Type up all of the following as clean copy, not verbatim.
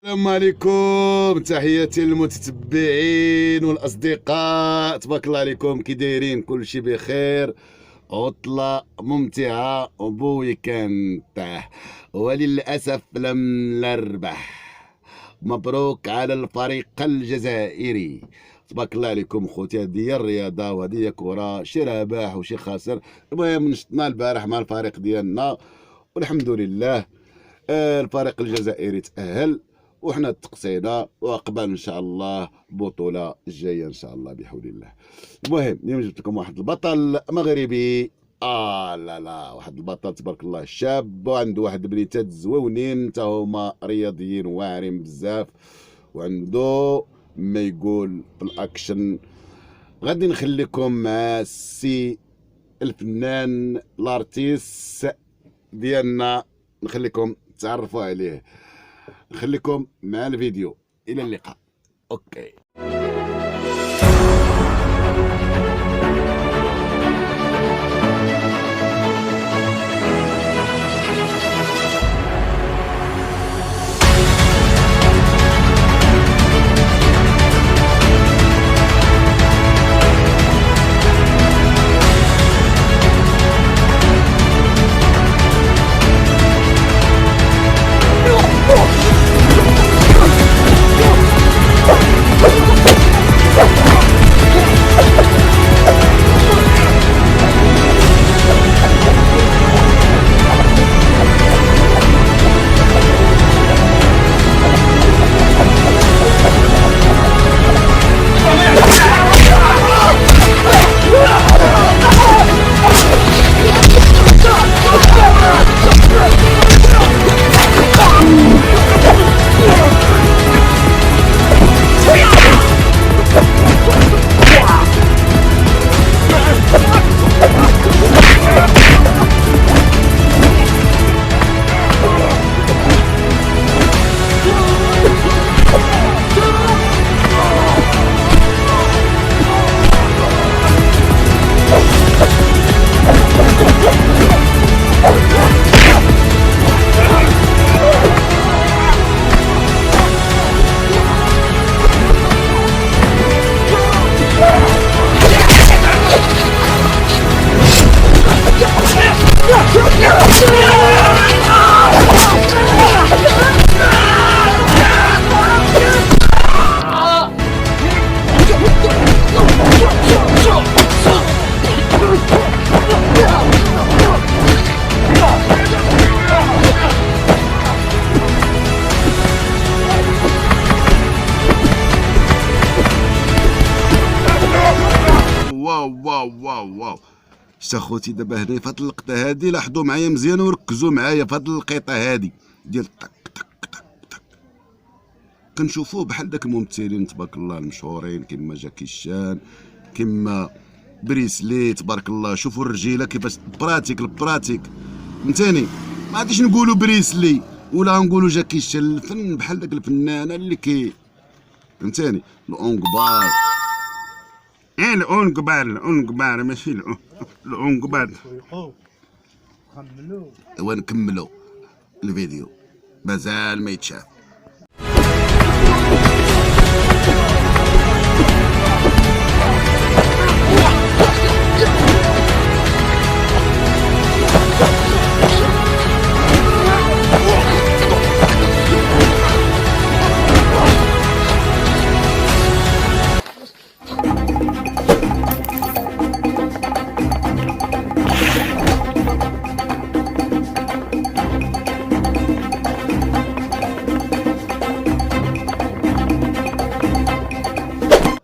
السلام عليكم، تحياتي للمتتبعين والاصدقاء. تبارك الله عليكم، كي دايرين؟ كلشي بخير، عطلة ممتعة وبويكاند، وللأسف لم نربح. مبروك على الفريق الجزائري. تبارك الله عليكم خوتي، هذه هي الرياضة وهذه هي كرة، شي رباح وشي خاسر. المهم نشطنا البارح مع الفريق ديالنا والحمد لله. الفريق الجزائري تأهل وحنا تقصينا، وقبل ان شاء الله البطوله الجايه ان شاء الله بحول الله. المهم اليوم جبت لكم واحد البطل مغربي، لا واحد البطل تبارك الله شاب، وعنده واحد البليتات زويونين، تا هما رياضيين واعرين بزاف، وعنده ما يقول في الاكشن. غادي نخليكم مع السي الفنان الارتيس ديالنا، نخليكم تعرفوا عليه. خليكم مع الفيديو، الى اللقاء. اوكي. واو شتا خوتي، دابا هنا في هاد اللقطه هادي لاحظوا معايا مزيان وركزوا معايا في هاد اللقيطه هادي ديال طق طق طق طق. كنشوفوه بحال داك الممثلين تبارك الله المشهورين، كيما جاكي شان، كيما بريسلي تبارك الله. شوفوا الرجيله كيفاش البراتيك فهمتاني. ما غاديش نقولوا بريسلي ولا نقولوا جاكي شان، الفن بحال داك الفنان اللي فهمتاني، الاونكبار. الأونكبار ماشي الأونكبار. ونكملوا الفيديو، مازال ما يتشاف.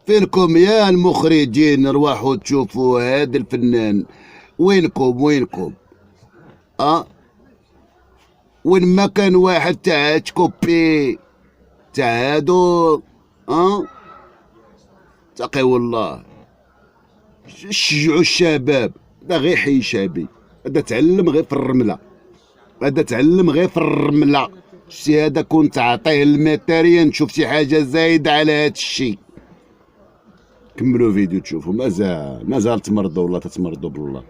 فينكم يا المخرجين؟ روحوا تشوفوا هذا الفنان. وينكم وين ما كان واحد تاع تكوبي تاع هادو تقي والله. شجعوا الشباب، هذا غير حي شابي، هذا تعلم غير في الرمله، شتي هذا كنت تعطيه الماتيريال، تشوف شي حاجه زايده على هذا الشيء. كملوا فيديو تشوفوا، مازال تمرضوا ولا تتمرضوا بالله.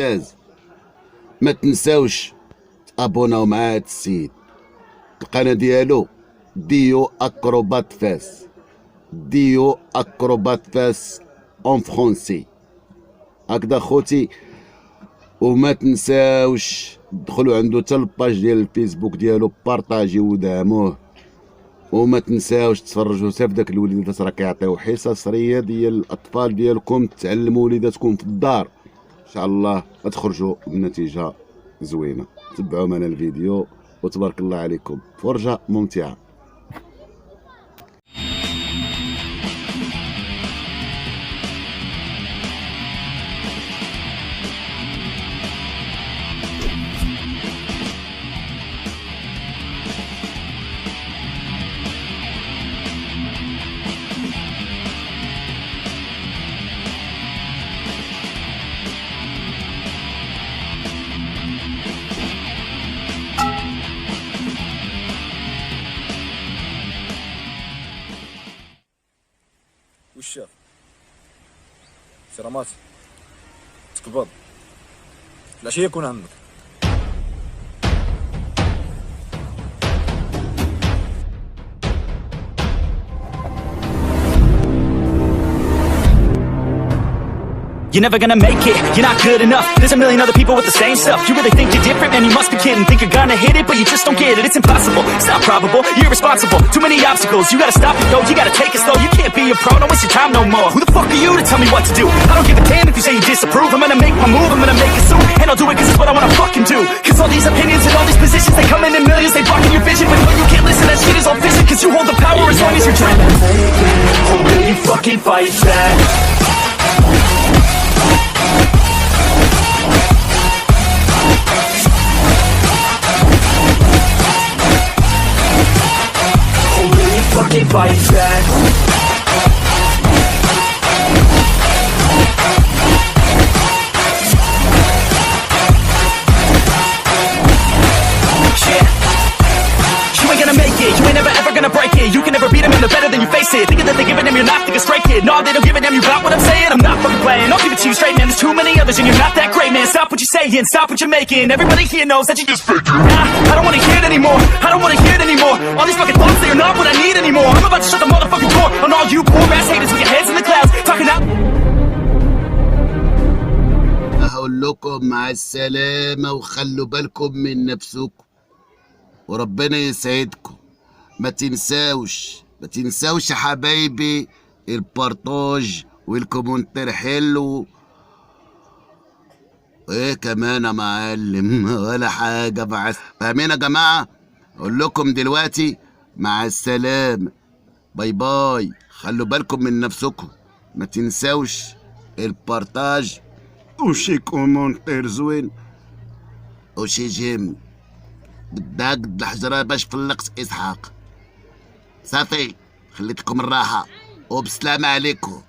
ممتاز. ما تنساوش تابوناو مع هاد السيد. القناه ديالو ديو اكروبات فاس، ديو اكروبات فاس اون فرونسي. هكذا خوتي. وما تنساوش دخلوا عنده حتى الباج ديال الفيسبوك ديالو، بارطاجيو ودعموه. وما تنساوش تفرجوا حتى في داك الوليدات، راه كيعطيو حصص رياضيه للاطفال ديالكم، تعلموا وليداتكم في الدار ان شاء الله غتخرجوا بنتيجه زوينه. تبعوا معنا الفيديو وتبارك الله عليكم، فرجه ممتعه. وش شاف؟ سلامات تقبض العشية يكون عندك. You're never gonna make it, you're not good enough. There's a million other people with the same stuff. You really think you're different, man, you must be kidding. Think you're gonna hit it, but you just don't get it. It's impossible, it's not probable, you're irresponsible. Too many obstacles, you gotta stop it though. You gotta take it slow, you can't be a pro, don't waste your time no more. Who the fuck are you to tell me what to do? I don't give a damn if you say you disapprove. I'm gonna make my move, I'm gonna make it soon. And I'll do it cause it's what I wanna fucking do. Cause all these opinions and all these positions, they come in millions, they blocking your vision. But no, you can't listen, that shit is all fiction. Cause you hold the power as long as you're dreaming. Or will you fucking fight back? Fucking fight back. You ain't gonna make it, you ain't never ever gonna break it. You can never beat them and they're better than you face it. Thinking that they're giving them, you're not, think a straight kid. No, they don't give a damn, you got what I'm saying. I'm not fucking playing, I'll give it to you straight, man. There's too many others and you're not that great, man. Stop what you're saying, stop what you're making. Everybody here knows that you just fake it. Nah, I don't wanna hear it anymore, I don't wanna hear it anymore. All these fucking thoughts, they are not what I need anymore. I'm about to shut the motherfucking door on all you poor ass haters with your heads in the clouds, talking out. أقول لكم مع السلامة وخلوا بالكم من نفسكم وربنا يسعدكم. ما تنساوش يا حبايبي البارطاج والكومنتير حلو. ايه كمان يا معلم ولا حاجة فاهمين يا جماعة؟ اقول لكم دلوقتي مع السلامة، باي باي، خلوا بالكم من نفسكم. ما تنساوش البارطاج وشي كومنتير زوين وشي جيم بالداق الحجرة باش فلقت اسحاق. صافي خليتكم الراحة وبسلامة عليكم.